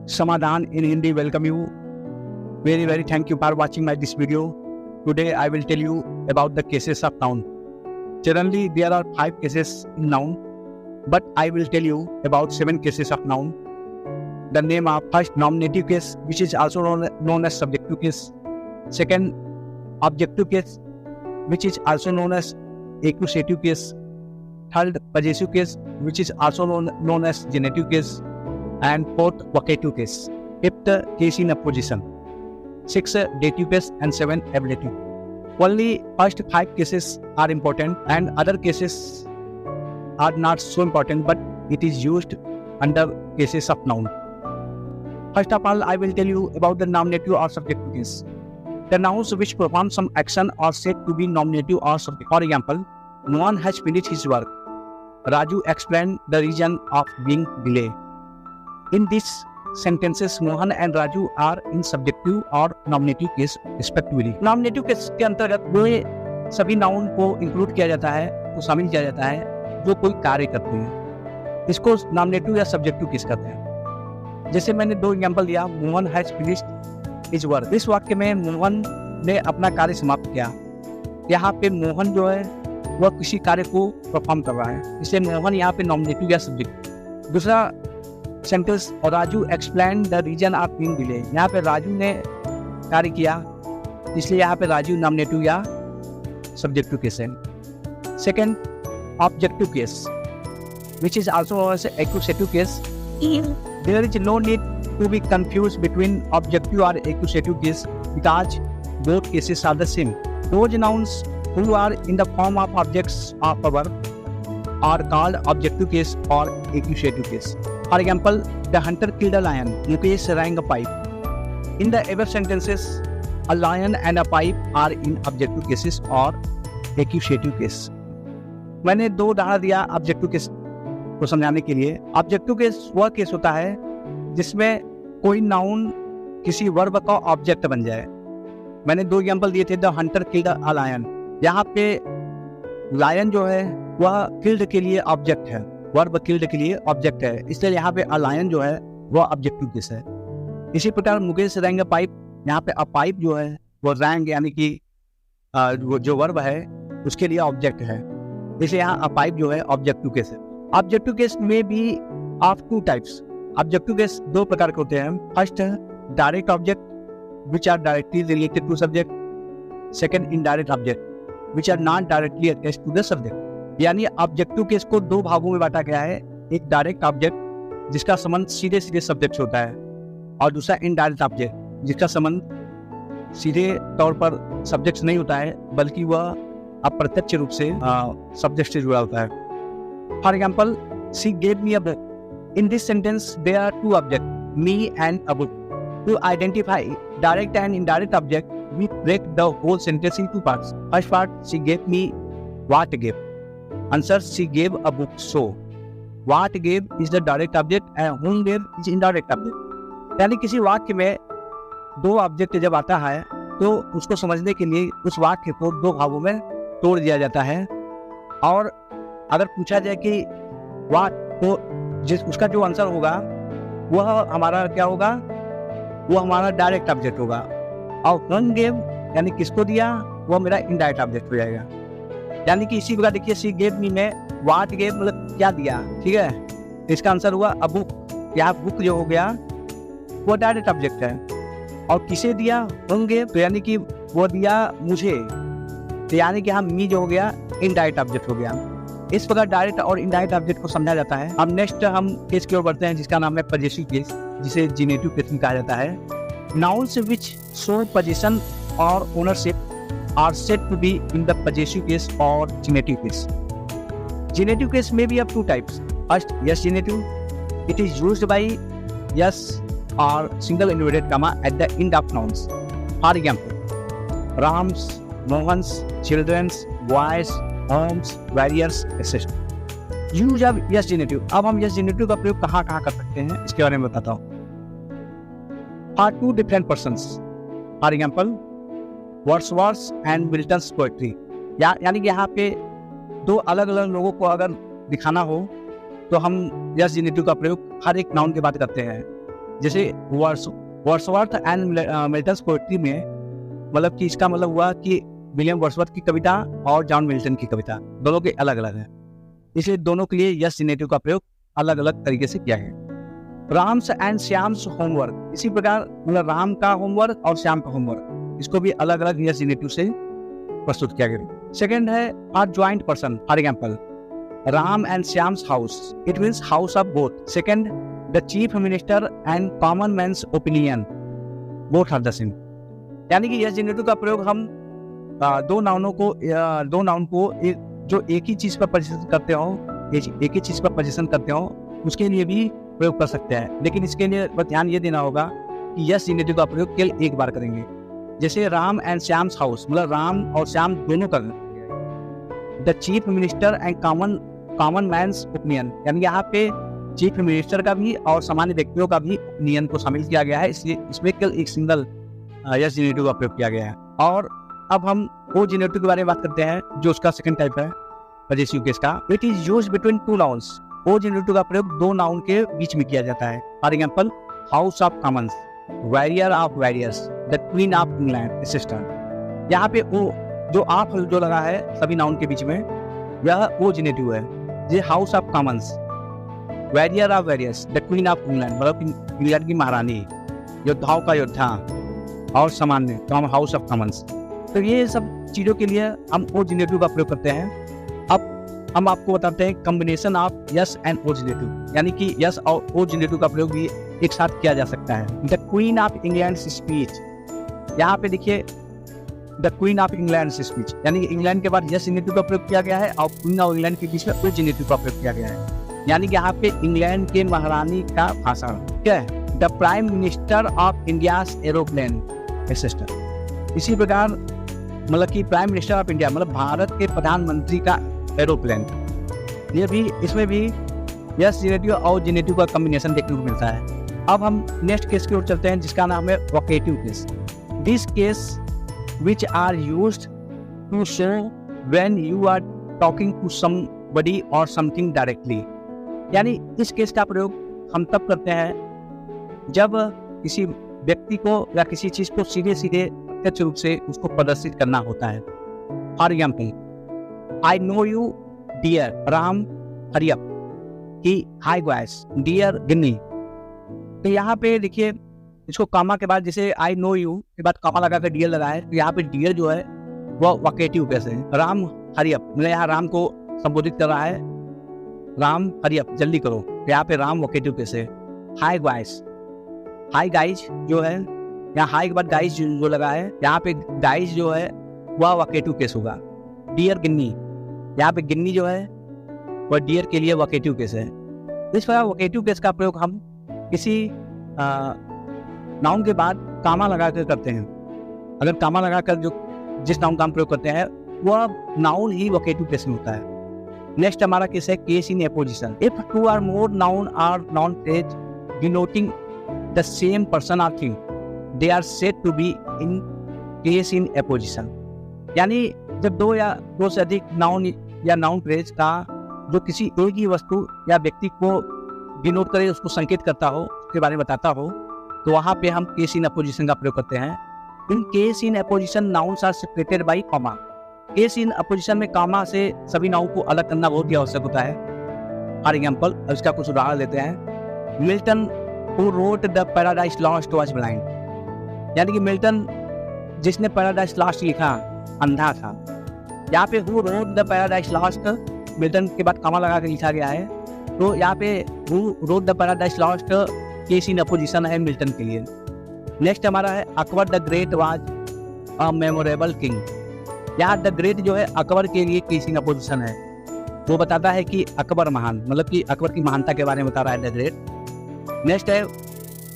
Samadhan in Hindi welcome you. Very thank you for watching this video. Today I will tell you about the cases of noun. Generally there are 5 cases in noun, but I will tell you about 7 cases of noun. The name of first, nominative case, which is also known as subjective case. Second, objective case, which is also known as accusative case. Third, possessive case, which is also known as genitive case. And fourth, vocative case. Fifth, case in apposition. Sixth, dative case. And 7, ablative. Only first 5 cases are important and other cases are not so important, but it is used under cases of noun. First of all, I will tell you about the nominative or subjective case. The nouns which perform some action are said to be nominative or subjective. For example, Mohan has finished his work. Raju explained the reason of being delayed. In these sentences, Mohan and Raju are in subjective और nominative case respectively. Nominative case के अंतर्गत वो सभी noun को include किया जाता है, वो शामिल किया जाता है जो कोई कार्य करते हैं. इसको nominative या subjective केस कहते हैं. जैसे मैंने 2 एग्जाम्पल दिया, Mohan has finished his work. इस वाक्य में मोहन ने अपना कार्य समाप्त किया. यहाँ पे मोहन जो है वह किसी कार्य को परफॉर्म कर रहा है, इसलिए मोहन यहाँ पे नॉमिनेटिव या सब्जेक्ट. दूसरा sentence, Raju explain the reason of being delay. यहाँ पे राजू ने कार्य किया, इसलिए यहाँ पे राजू नॉमिनेटिव या सब्जेक्टिव केस है. Second, objective case, which is also known as accusative case. There is no need to be confused between objective or accusative case because both cases are the same. Those nouns who are in the form of objects of a verb are called objective case or accusative case. For example, the hunter killed a lion. Mukesh rang a pipe. In the above sentences, a lion and a pipe are in objective cases or accusative case. मैंने 2 उदाहरण दिया objective case को समझाने के लिए. Objective case वह case होता है जिसमें कोई नाउन किसी वर्ब का ऑब्जेक्ट बन जाए. मैंने 2 एग्जांपल दिए थे. The hunter killed a lion. यहाँ पे लायन जो है वह किल्ड के लिए ऑब्जेक्ट है, वर्ब किल्ड के लिए ऑब्जेक्ट है, इसलिए यहाँ पे अ लायन जो है वह ऑब्जेक्टिव केस है. इसी प्रकार मुकेश रैंग अ पाइप, यहाँ पे अ पाइप जो है वो रैंग यानी कि वो जो वर्ब है उसके लिए ऑब्जेक्ट है, इसलिए यहाँ अ पाइप जो है ऑब्जेक्टिव केस है. ऑब्जेक्टिव केस में भी ऑफ 2 टाइप्स. ऑब्जेक्टिव केस 2 प्रकार के होते हैं. First, direct object which are directly related to subject. Second, indirect object which are not directly attached to the subject. यानी ऑब्जेक्टिव केस को 2 भागों में बांटा गया है. एक डायरेक्ट ऑब्जेक्ट जिसका संबंध सीधे सब्जेक्ट से होता है, और दूसरा इनडायरेक्ट ऑब्जेक्ट जिसका संबंध सीधे तौर पर सब्जेक्ट से नहीं होता है बल्कि वह अप्रत्यक्ष रूप से सब्जेक्ट से जुड़ा होता है. For example, she gave me a book. In this sentence, there are 2 objects, me and a book. To identify direct and indirect object, we break the whole sentence in 2 parts. First part, she gave me what gave. Answer, she gave a book. So, what gave is the direct object and whom gave is indirect object. यानी किसी वाक्य में 2 object जब आता है तो उसको समझने के लिए उस वाक्य को 2 भागों में तोड़ दिया जाता है. और अगर पूछा जाए कि वाट, तो उसका जो आंसर होगा वह हमारा क्या होगा, वो हमारा डायरेक्ट ऑब्जेक्ट होगा. और वन गेव यानी किसको दिया, वो मेरा इनडायरेक्ट ऑब्जेक्ट हो जाएगा. यानी कि इसी प्रकार देखिए, सी गेव मी में वाट गेव मतलब क्या दिया, ठीक है, इसका आंसर हुआ अ बुक. यहाँ बुक जो हो गया वो डायरेक्ट ऑब्जेक्ट है. और किसे दिया, वन गेव, तो यानी कि वो दिया मुझे, तो यानी कि हम मी जो हो गया इनडायरेक्ट ऑब्जेक्ट हो गया. इस प्रकार डायरेक्ट और इनडायरेक्ट ऑब्जेक्ट को समझा जाता है. अब नेक्स्ट हम केस की ओर बढ़ते हैं जिसका नाम है पजेसिव केस, जिसे जीनेटिव केस कहा जाता है. Nouns which show position or ownership are said to be in the possessive case or genitive case. Genitive case में भी अब 2 types. First, s genitive. It is used by s or single inverted comma at the end of nouns. For example, Ram's, Mohan's, children's, boy's, home's, warriors, etcetera. Use of s genitive. अब हम yes जीनेटिव का प्रयोग कहाँ कर सकते हैं इसके बारे में बताता हूँ. For 2 different persons. For example, Wordsworth and Milton's poetry. यानी कि यहाँ पे 2 अलग अलग लोगों को अगर दिखाना हो तो हम यस जीनेटिव का प्रयोग हर एक नाउन के बाद करते हैं. जैसे वर्ड्सवर्थ एंड मिल्टन पोएट्री में, मतलब कि इसका मतलब हुआ कि विलियम वर्ड्सवर्थ की कविता और जॉन मिल्टन की कविता दोनों के अलग अलग है, इसलिए दोनों के लिए यस जेनेटिव का प्रयोग अलग अलग तरीके से किया है। राम्स एंड श्याम्स होमवर्क, इसी प्रकार मतलब राम का होमवर्क और श्याम का होमवर्क, इसको भी अलग अलग यस जेनेटिव से प्रस्तुत किया गया। सेकंड है are joint person, for example Ram and Shyam's house, it means house of both. Second the chief minister and common man's opinion, both are the same. यानी कि यस जेनेटिव का प्रयोग हम दो नाउन को जो एक ही चीज पर पोजीशन करते हो, एक ही चीज पर पोजीशन करते हो, उसके लिए भी प्रयोग कर सकते हैं। लेकिन इसके लिए ध्यान ये देना होगा कि यस जेनेटिव का प्रयोग केवल एक बार करेंगे। जैसे राम एंड श्याम्स हाउस, मतलब राम और श्याम दोनों का। The chief minister and common man's opinion, यानी यहाँ पे चीफ मिनिस्टर का भी और सामान्य व्यक्तियों का भी ओपिनियन को शामिल किया गया है, इसलिए इसमें केवल एक सिंगल यस जेनेटिव का प्रयोग किया गया है। और अब हम ओ जेनेटिव के बारे में बात करते हैं, जो उसका सेकंड टाइप है पजेसिव केस का। It is used between two nouns, of genitive का प्रयोग दो नाउन के बीच में किया जाता है। For example house of Commons, warrior of warriors, the queen of England, sister. यहाँ पे ओ जो आप जो लगा है सभी नाउन के बीच में, यह ओ जेनेटिव है। ये house of Commons, warrior of warriors, the queen of England, मतलब इंग्लैंड की महारानी, योद्धाओं का योद्धा, और सामान्य तो हम हाउस ऑफ कॉमन्स। तो ये सब चीज़ों के लिए हम ओ जेनेटिव का प्रयोग करते हैं। अब हम आपको बताते हैं combination of S and of genitive, यानी कि यस और ओ जेनेटिव का प्रयोग भी एक साथ किया जा सकता है। The queen of England speech, यहाँ पे देखिए the queen of England speech, यानी कि इंग्लैंड के बाद यस जेनेटिव का प्रयोग किया गया है और क्वीन ऑफ इंग्लैंड के बीच में ओ जेनेटिव का प्रयोग किया गया है, यानी कि यहाँ पे इंग्लैंड के महारानी का भाषण। क्या है? The prime minister of India's aeroplane system. इसी प्रकार मतलब कि प्राइम मिनिस्टर ऑफ इंडिया, मतलब भारत के प्रधानमंत्री का एरोप्लेन, ये भी इसमें भी यस जेनेटिव और जेनेटिव का कॉम्बिनेशन देखने को मिलता है। अब हम नेक्स्ट केस की ओर चलते हैं, जिसका नाम है vocative case. This case which are used to show when you are talking to somebody or something directly, यानी इस केस का प्रयोग हम तब करते हैं जब किसी व्यक्ति को या किसी चीज को सीधे सीधे प्रत्यक्ष रूप से उसको प्रदर्शित करना होता है। For example I know you dear Ram हरियप की हाई वॉइस डियर गिन्नी। तो यहाँ पे देखिए इसको कामा के बाद, जैसे आई नो यू के बाद कामा लगा कर डियर लगा है, तो यहाँ पे डियर जो है वह वोकेटिव केस है। राम हरियप, मतलब यहाँ राम को संबोधित कर रहा है, राम हरियप जल्दी करो, यहाँ पे राम वोकेटिव केस है। हाई वॉइस, हाई गाइज जो है, यहाँ हाई के बाद गाइज जो लगा है, यहाँ पे गाइज जो है वह वोकेटिव केस होगा। डियर गिन्नी, यहाँ पे गिन्नी जो है वह डियर के लिए वोकेटिव केस है। इस प्रकार वोकेटिव केस का प्रयोग हम किसी नाउन के बाद कामा लगाकर करते हैं। अगर कामा लगाकर जो जिस नाउन का हम प्रयोग करते हैं वह नाउन ही वोकेटिव केस में होता है। नेक्स्ट हमारा केस है case in apposition. If two or more noun or noun phrase denoting the same person or thing, they are said to be in case in apposition. यानी जब दो या दो से अधिक नाउन या नाउन फ्रेज का जो किसी एक ही वस्तु या व्यक्ति को डिनोट करे, उसको संकेत करता हो, उसके बारे में बताता हो, तो वहाँ पे हम केस इन अपोजिशन का प्रयोग करते हैं। In case in apposition nouns are separated by comma. Case in apposition में कॉमा से सभी नाउन को अलग करना बहुत ही आवश्यक होता है। फॉर एग्जाम्पल इसका कुछ उदाहरण लेते हैं। Milton who wrote the paradise lost was blind, यानी कि मिल्टन जिसने पैराडाइज लॉस्ट लिखा अंधा था। यहाँ पे who wrote the paradise lost Milton के बाद कॉमा लगा के लिखा गया है, तो यहाँ पे who wrote the paradise lost case in opposition है मिल्टन के लिए। नेक्स्ट हमारा है Akbar the great was a memorable king. यहाँ द ग्रेट जो है अकबर के लिए केस इन अपोजिशन है, वो बताता है कि अकबर महान, मतलब कि अकबर की महानता के बारे में बता रहा है द ग्रेट। नेक्स्ट है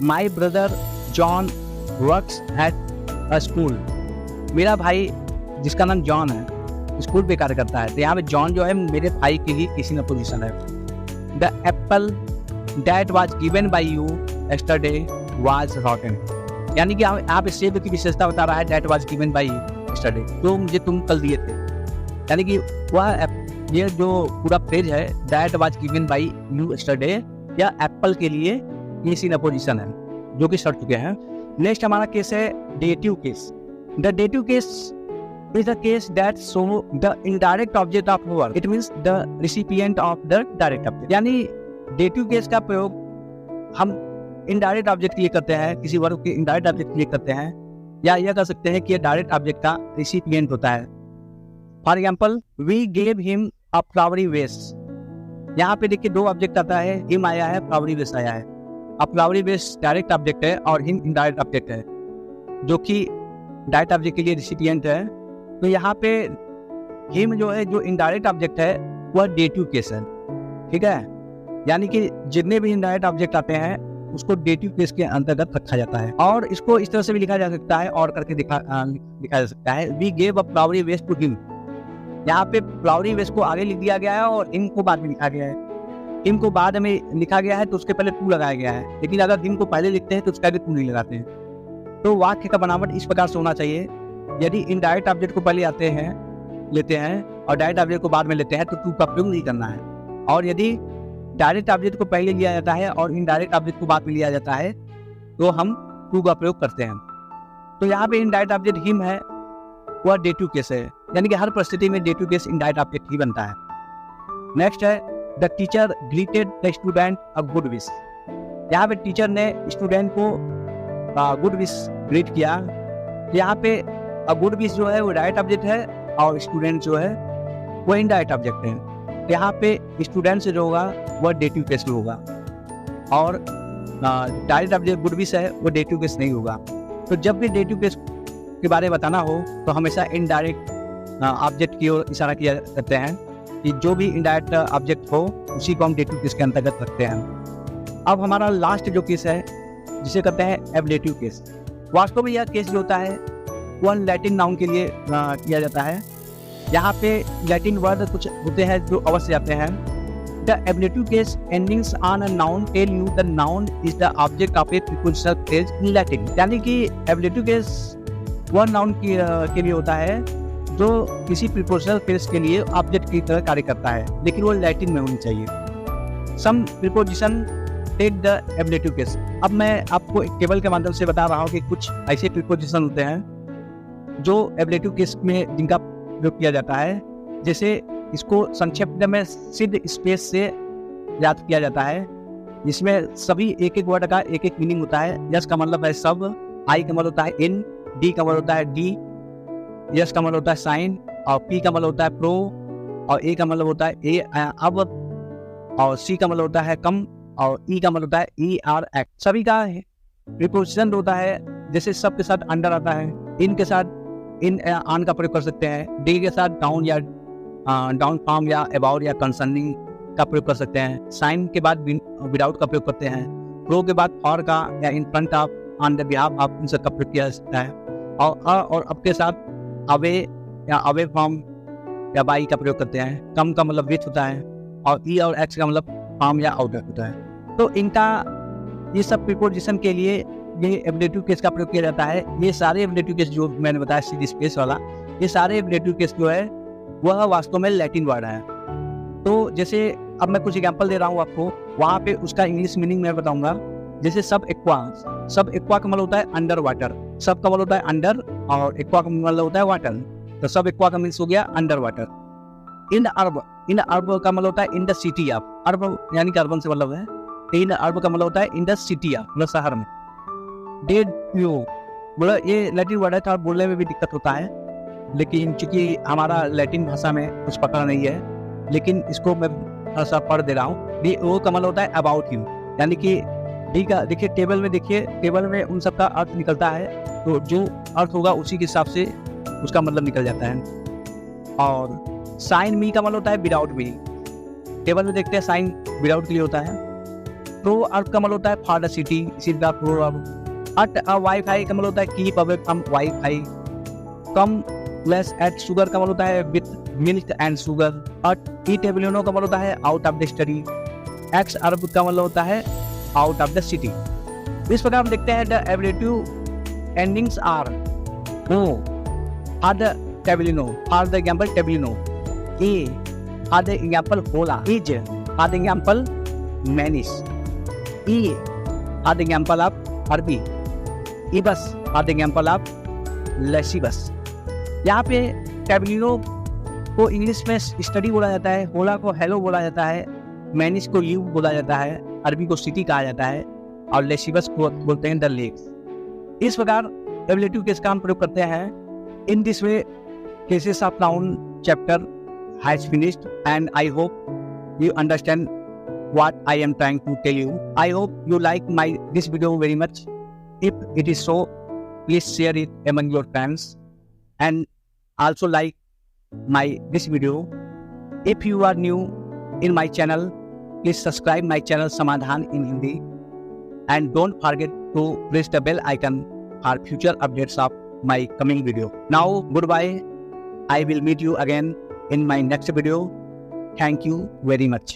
my brother John works at a school. मेरा भाई जिसका नाम जॉन है स्कूल पे कार्य करता है, तो यहाँ पे जॉन जो है मेरे भाई के लिए केस इन अपोजिशन है। The Apple that was given by you yesterday was रॉटन, यानी कि यहाँ पे सेब की विशेषता बता रहा है that was given by you yesterday, तो मुझे तुम कल दिए थे। यानी कि वह ये जो पूरा फ्रेज है that was given by you yesterday या एप्पल के लिए केस इन अपोजिशन है। जो कि सड़ चुके हैं। नेक्स्ट हमारा केस है dative case. The dative case is a case that show the indirect object of work. It means the recipient of the direct object. यानी डेटिव केस का प्रयोग हम इनडायरेक्ट ऑब्जेक्ट के लिए करते हैं, किसी वर्क के इनडायरेक्ट ऑब्जेक्ट के लिए करते हैं, या यह कह सकते हैं कि यह डायरेक्ट ऑब्जेक्ट का रिसिपिएंट होता है। For example, we gave him a flowery vase. यहाँ पे देखिए दो ऑब्जेक्ट आता है, हिम आया है, फ्लावरी वेस आया है। अब फ्लावरी वेस डायरेक्ट ऑब्जेक्ट है और हिम इनडायरेक्ट ऑब्जेक्ट है, जो कि डायरेक्ट ऑब्जेक्ट के लिए रिसिपिएंट है। तो यहाँ पे हिम जो है, जो इनडायरेक्ट ऑब्जेक्ट है, वह डेटिव केस है। ठीक है, यानी कि जितने भी इनडायरेक्ट ऑब्जेक्ट आते हैं उसको डेटिव केस के अंतर्गत रखा जाता है। और इसको इस तरह से भी लिखा जा सकता है और करके लिखा जा सकता है, वी गेव अ फ्लावरी वेस टू हिम। यहाँ पे फ्लावरी वेस को आगे लिख दिया गया है और हिम को बाद में लिखा गया है। हिम को बाद में लिखा गया है तो उसके पहले टू लगाया गया है, लेकिन अगर हिम को पहले लिखते हैं तो उसका भी टू नहीं लगाते हैं। तो वाक्य का बनावट इस प्रकार से होना चाहिए, यदि इनडायरेक्ट ऑब्जेक्ट को पहले लेते हैं और डायरेक्ट ऑब्जेक्ट को बाद में लेते हैं तो टू का प्रयोग नहीं करना है। और यदि डायरेक्ट ऑब्जेक्ट को पहले लिया जाता है और इनडायरेक्ट ऑब्जेक्ट को बाद में लिया जाता है तो हम टू का प्रयोग करते हैं। तो यहाँ पे इनडायरेक्ट ऑब्जेक्ट हिम है, वह डेटिव केस है, यानी कि हर परिस्थिति में डेटिव केस इनडायरेक्ट ऑब्जेक्ट ही बनता है। नेक्स्ट है the teacher greeted the student a good wish. यहाँ पे टीचर ने स्टूडेंट को गुड विश ग्रीट किया। यहाँ पे अ गुड विश जो है वो डायरेक्ट ऑब्जेक्ट है और स्टूडेंट जो है वो इनडायरेक्ट ऑब्जेक्ट है। यहाँ पे स्टूडेंट से जो होगा वह डेटिव केस में होगा और डायरेक्ट ऑब्जेक्ट गुड विश है वो डेटिव केस नहीं होगा। तो जब भी डेटिव केस के बारे में बताना हो तो हमेशा इनडायरेक्ट ऑब्जेक्ट की ओर इशारा किया करते हैं कि जो भी इनडायरेक्ट ऑब्जेक्ट हो उसी को हम डेटिव केस के अंतर्गत रखते हैं। अब हमारा लास्ट जो केस है जिसे कहते हैं एब्लेटिव केस। वास्तव में यह केस जो होता है वह लैटिन नाउन के लिए किया जाता है। यहाँ पे लैटिन वर्ड कुछ होते हैं जो अवश्य आते हैं। The ablative case endings on a noun tell you the noun is the object of a prepositional phrase in Latin. यानी कि एब्लेटिव केस वह नाउन के लिए होता है जो किसी प्रीपोजिशनल फ्रेज के लिए ऑब्जेक्ट की तरह कार्य करता है, लेकिन वो लैटिन में होनी चाहिए। Some preposition take the ablative case. अब मैं आपको एक टेबल के माध्यम से बता रहा हूँ कि कुछ ऐसे प्रीपोजिशन होते हैं जो एब्लेटिव केस में जिनका प्रयोग किया जाता है। जैसे इसको संक्षिप्त में सिद्ध स्पेस से याद किया जाता है, जिसमें सभी एक एक वर्ड का एक एक मीनिंग होता है। यस का मतलब है सब, आई का मतलब होता है इन, डी का मतलब होता है डी, यस का मतलब होता है साइन, और पी का मतलब होता है प्रो, और ए का मतलब होता है ए अब, और सी का मतलब होता है कम, और ई का मतलब होता है ई आर एक्ट। सभी का प्रीपोजिशन होता है, जैसे सब के साथ अंडर आता है, इन के साथ इन आन का प्रयोग कर सकते हैं, डी के साथ डाउन या डाउन फ्रॉम या अबाउट या कंसर्निंग का प्रयोग कर सकते हैं, साइन के बाद विदाउट का प्रयोग करते हैं, प्रो के बाद फॉर का या in front of, on the behalf of, इन सब का प्रयोग किया जा सकता है। और अब के साथ अवे या अवे फ्रॉम या बाई का प्रयोग करते हैं। कम का मतलब विथ होता है, और ई और एक्स का मतलब फ्रॉम या आउटर होता है। तो इनका ये सब प्रीपोजिशन के लिए ये एब्लेटिव केस का प्रयोग किया जाता है। ये सारे एब्लेटिव केस जो मैंने बताया सीधी स्पेस वाला, ये सारे एब्लेटिव केस जो है वह वास्तव में लैटिन वर्ड है। तो जैसे अब मैं कुछ एग्जांपल दे रहा हूँ आपको, वहाँ पे उसका इंग्लिश मीनिंग मैं बताऊंगा। जैसे सब एक्वा का मतलब होता है अंडर वाटर, सब का मतलब होता है अंडर, और एक्वा का मतलब होता है वाटर। तो सब एक्वा का मीन्स हो गया अंडर वाटर। इन अर्ब का मतलब होता है इन द सिटी ऑफ, अर्ब यानी कि अर्बन से मतलब है। इन अर्ब का मतलब होता है इन द सिटी ऑफ, मतलब शहर में। डेड यू बोला, ये लैटिन वर्ड है, थोड़ा बोलने में भी दिक्कत होता है, लेकिन चूंकि हमारा लैटिन भाषा में कुछ पता नहीं है, लेकिन इसको मैं थोड़ा सा पढ़ दे रहा हूँ। डी ओ का मतलब होता है अबाउट यू, यानी कि डी का देखिए टेबल में, देखिए टेबल में उन सब का अर्थ निकलता है, तो जो अर्थ होगा उसी के हिसाब से उसका मतलब निकल जाता है। और साइन मी का मतलब होता है विदाउट मी, टेबल में देखते हैं साइन विदाउट के लिए होता है। प्रो अर्थ का मतलब होता है फॉर द सिटी, इसी का प्रो अर्थ। अट वाईफाई का मतलब होता है कीप अवे फ्रॉम वाईफाई। कम लेस एट शुगर का मतलब होता है विथ मिल्क एंड शुगर। अट ई टेबलिनो का मतलब होता है आउट ऑफ द स्टडी। एक्स अरब का मतलब होता है आउट ऑफ द सिटी। इस प्रकार हम देखते हैं the ablative endings are o for the टेबलिनो, फॉर द एग्जांपल टेबलिनो, ए फॉर द एग्जांपल होला, इज फॉर द एग्जांपल मैनिस, e for the example of अरबी, इबस आर द एग्जाम्पल ऑफ लेसिबस। यहाँ पे टैबलिनो को इंग्लिश में स्टडी बोला जाता है, होला को हेलो बोला जाता है, मैनिस को लीव बोला जाता है, अरबी को सिटी कहा जाता है और लेसिबस को बोलते हैं द लेक्स। इस प्रकार एबलेटिव केस का हम प्रयोग करते हैं। In this way cases of noun chapter has finished and I hope you understand what I am trying to tell you. I hope you like this video very much. If it is so, please share it among your friends and also like this video. If you are new in my channel, please subscribe my channel Samadhan in Hindi and don't forget to press the bell icon for future updates of my coming video. Now goodbye. I will meet you again in my next video. Thank you very much.